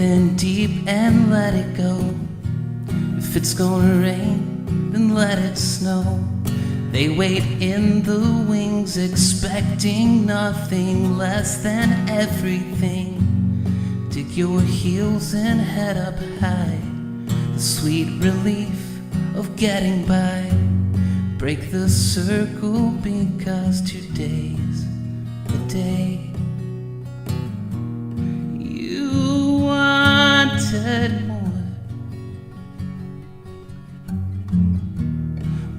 in deep and let it go. If it's gonna rain, then let it snow. They wait in the wings, expecting nothing less than everything. Dig your heels and head up high, the sweet relief of getting by. Break the circle because today's the day. You wanted more,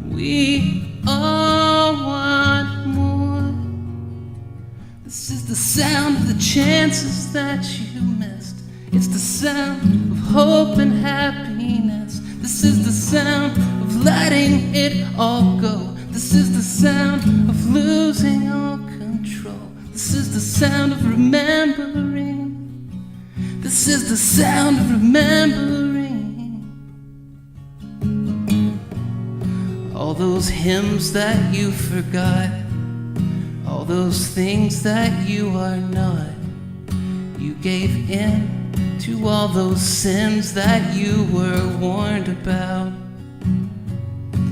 we all want more. This is the sound of the chances that you missed. It's the sound of hope and happiness. This is the sound of letting it all go. This is the sound of losing all control. This is the sound of remembering. This is the sound of remembering. All those hymns that you forgot, all those things that you are not. You gave in to all those sins that you were warned about.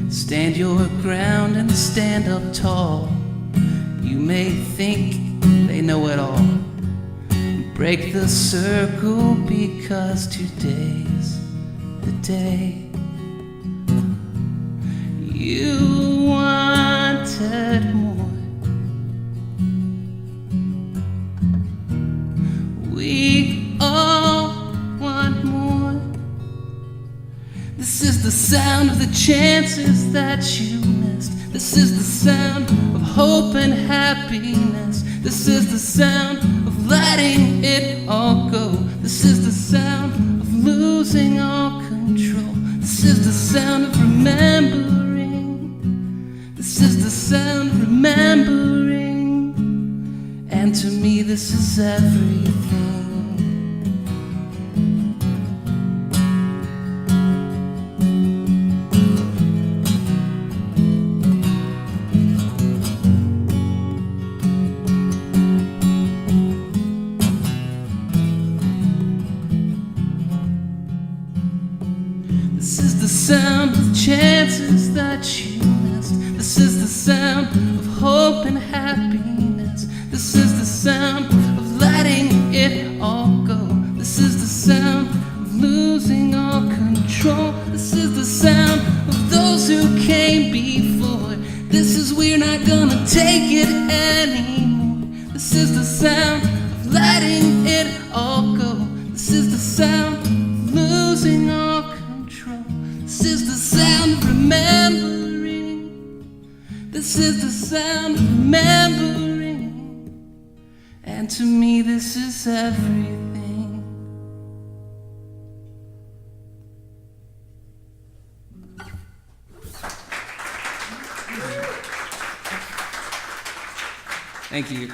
Stand your ground and stand up tall. You may think they know it all. Break the circle because today's the day. You wanted more, we all want more. This is the sound of the chances that you missed. This is the sound of hope and happiness. This is the sound of letting it all go. This is the sound of losing all control. This is the sound of remembering. This is the sound of remembering. And to me this is everything. This is the sound of chances that you missed. This is the sound of hope and happiness. This is the sound of letting it all go. This is the sound of losing all control. This is the sound of those who came before. This is we're not gonna take it anymore. This is the sound of letting it all go. This is the sound of losing all control. This is the sound of remembering. This is the sound of remembering. And to me this is everything. Thank you.